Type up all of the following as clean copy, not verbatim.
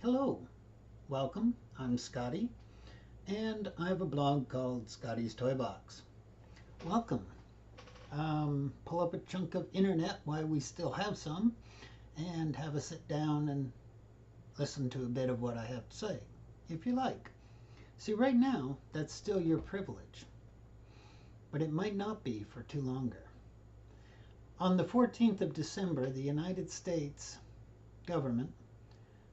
Hello, welcome. I'm Scotty, and I have a blog called Scotty's Toy Box. Welcome. Pull up a chunk of internet while we still have some, and have a sit down and listen to a bit of what I have to say, if you like. See, right now, that's still your privilege, but it might not be for too longer. On the 14th of December, the United States government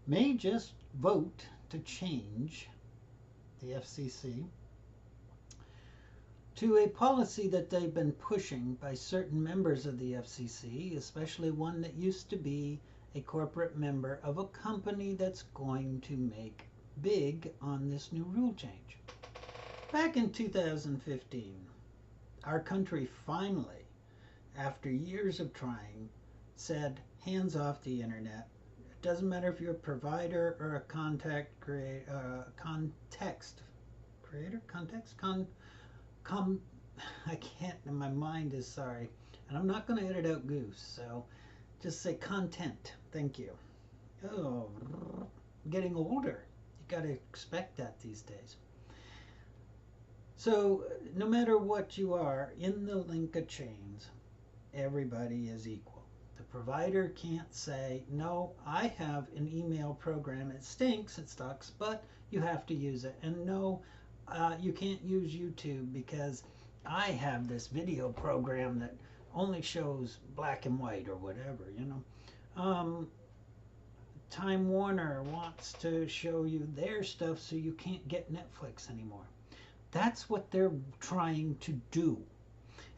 may just vote to change the FCC to a policy that they've been pushing by certain members of the FCC, especially one that used to be a corporate member of a company that's going to make big on this new rule change. Back in 2015, our country finally, after years of trying, said hands off the internet. Doesn't matter if you're a provider or a context creator, I can't, my mind is sorry. And I'm not going to edit out goose, so just say content. Thank you. Oh, getting older. You got to expect that these days. So no matter what you are, in the link of chains, everybody is equal. The provider can't say, no, I have an email program. It stinks, it sucks, but you have to use it. And no, you can't use YouTube because I have this video program that only shows black and white or whatever, you know. Time Warner wants to show you their stuff so you can't get Netflix anymore. That's what they're trying to do.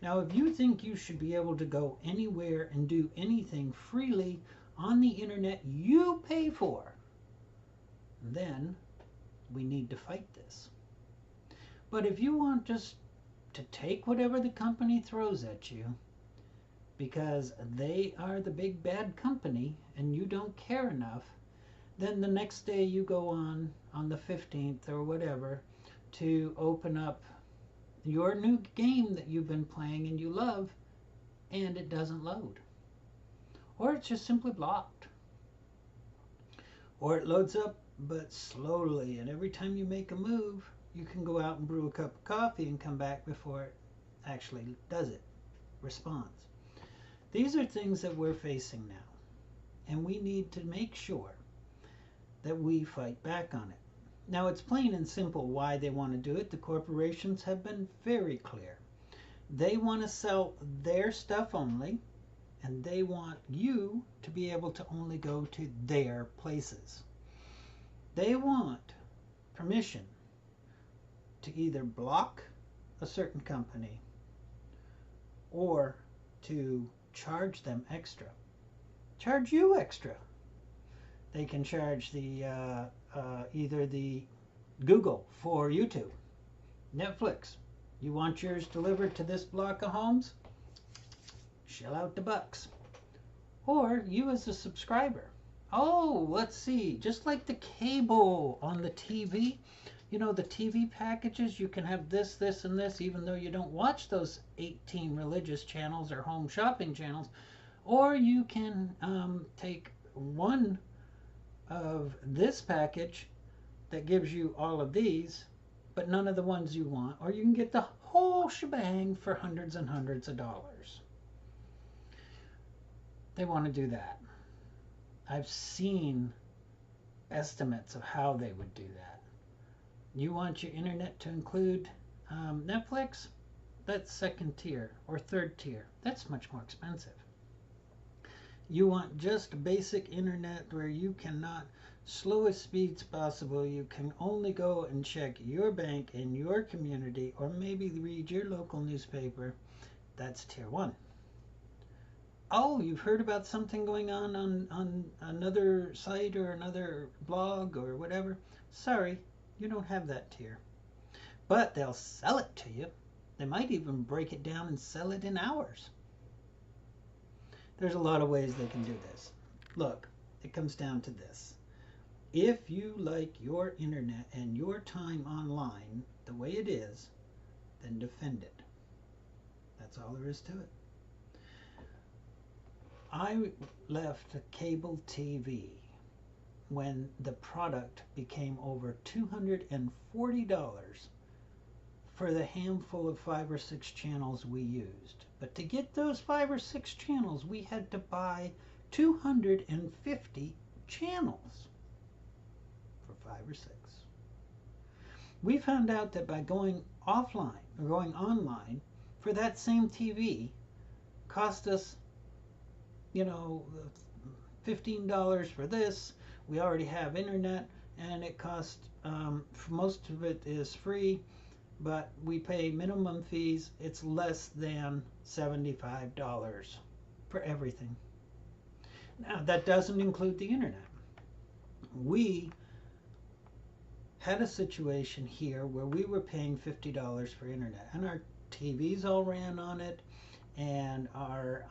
Now, if you think you should be able to go anywhere and do anything freely on the internet you pay for, then we need to fight this. But if you want just to take whatever the company throws at you, because they are the big bad company and you don't care enough, then the next day you go on the 15th or whatever to open up your new game that you've been playing and you love, and it doesn't load. Or it's just simply blocked. Or it loads up but slowly, and every time you make a move, you can go out and brew a cup of coffee and come back before it actually does it, responds. These are things that we're facing now, and we need to make sure that we fight back on it. Now, it's plain and simple why they want to do it. The corporations have been very clear. They want to sell their stuff only, and they want you to be able to only go to their places. They want permission to either block a certain company or to charge them extra. Charge you extra. They can charge the either the Google for YouTube, Netflix. You want yours delivered to this block of homes? Shell out the bucks. Or you as a subscriber. Oh, let's see. Just like the cable on the TV, you know, the TV packages, you can have this, this, and this, even though you don't watch those 18 religious channels or home shopping channels. Or you can take one of this package that gives you all of these, but none of the ones you want, or you can get the whole shebang for hundreds and hundreds of dollars. They want to do that. I've seen estimates of how they would do that. You want your internet to include Netflix? That's second tier or third tier. That's much more expensive. You want just basic internet where you cannot, slowest speeds possible, you can only go and check your bank in your community or maybe read your local newspaper. That's tier 1. Oh, you've heard about something going on another site or another blog or whatever? Sorry, you don't have that tier. But they'll sell it to you. They might even break it down and sell it in hours. There's a lot of ways they can do this. Look, it comes down to this. If you like your internet and your time online the way it is, then defend it. That's all there is to it. I left cable TV when the product became over $240 for the handful of 5 or 6 channels we used. But to get those 5 or 6 channels, we had to buy 250 channels for 5 or 6. We found out that by going offline or going online for that same TV cost us, $15 for this. We already have internet, and it cost, most of it is free, but we pay minimum fees. It's less than $75 for everything. Now, that doesn't include the internet. We had a situation here where we were paying $50 for internet, and our TVs all ran on it, and our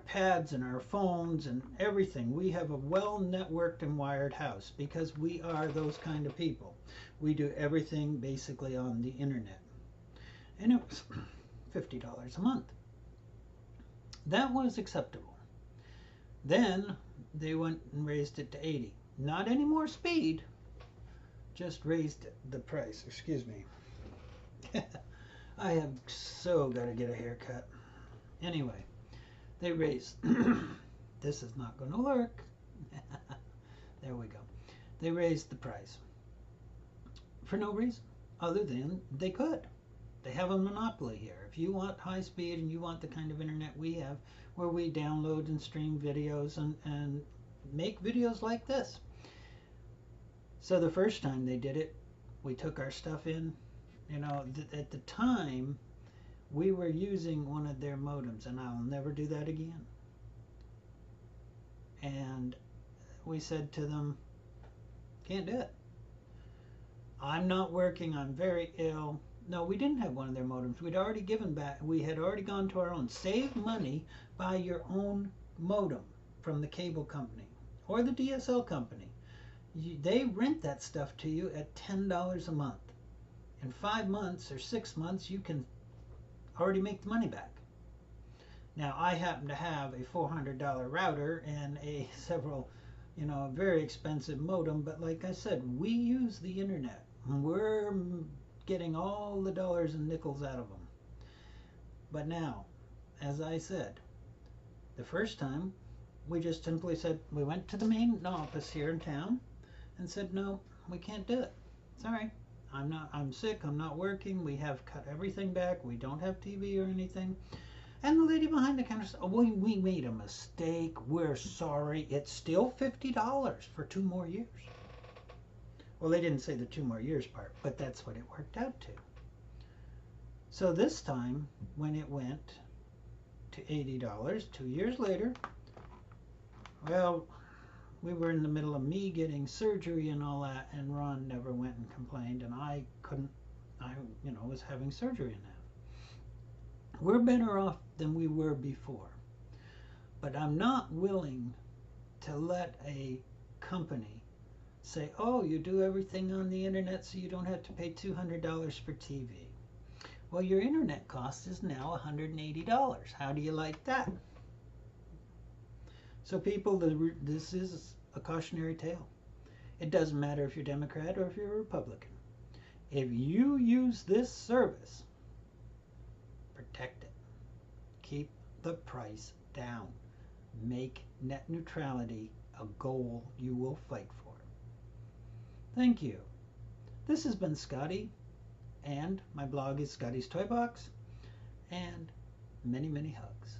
pads and our phones and everything. We have a well networked and wired house because we are those kind of people. We do everything basically on the internet. And it was $50 a month. That was acceptable. Then they went and raised it to $80. Not any more speed, just raised the price. Excuse me. I have so got to get a haircut. Anyway, they raised. This is not going to work. There we go. They raised the price for no reason other than they could. They have a monopoly here. If you want high speed and you want the kind of internet we have, where we download and stream videos and make videos like this. So the first time they did it, we took our stuff in. At the time, we were using one of their modems, and I'll never do that again. And we said to them, can't do it. I'm not working, I'm very ill. No, we didn't have one of their modems. We'd already given back. We had already gone to our own. Save money, buy your own modem from the cable company or the DSL company. They rent that stuff to you at $10 a month. In 5 months or 6 months, you can already make the money back. Now, I happen to have a $400 router and a very expensive modem, but like I said, we use the internet. We're getting all the dollars and nickels out of them. But now, as I said, the first time, we just simply said, we went to the main office here in town and said, no, we can't do it. Sorry, I'm sick, I'm not working, we have cut everything back, we don't have TV or anything. And the lady behind the counter said, oh, we made a mistake, we're sorry, it's still $50 for 2 more years. Well, they didn't say the 2 more years part, but that's what it worked out to. So this time, when it went to $80, 2 years later, well, we were in the middle of me getting surgery and all that, and Ron never went and complained, and I was having surgery now. We're better off than we were before. But I'm not willing to let a company say, oh, you do everything on the internet so you don't have to pay $200 for TV. Well, your internet cost is now $180. How do you like that? So people, this is a cautionary tale. It doesn't matter if you're Democrat or if you're a Republican. If you use this service, protect it. Keep the price down. Make net neutrality a goal you will fight for. Thank you. This has been Scotty, and my blog is Scotty's Toy Box, and many, many hugs.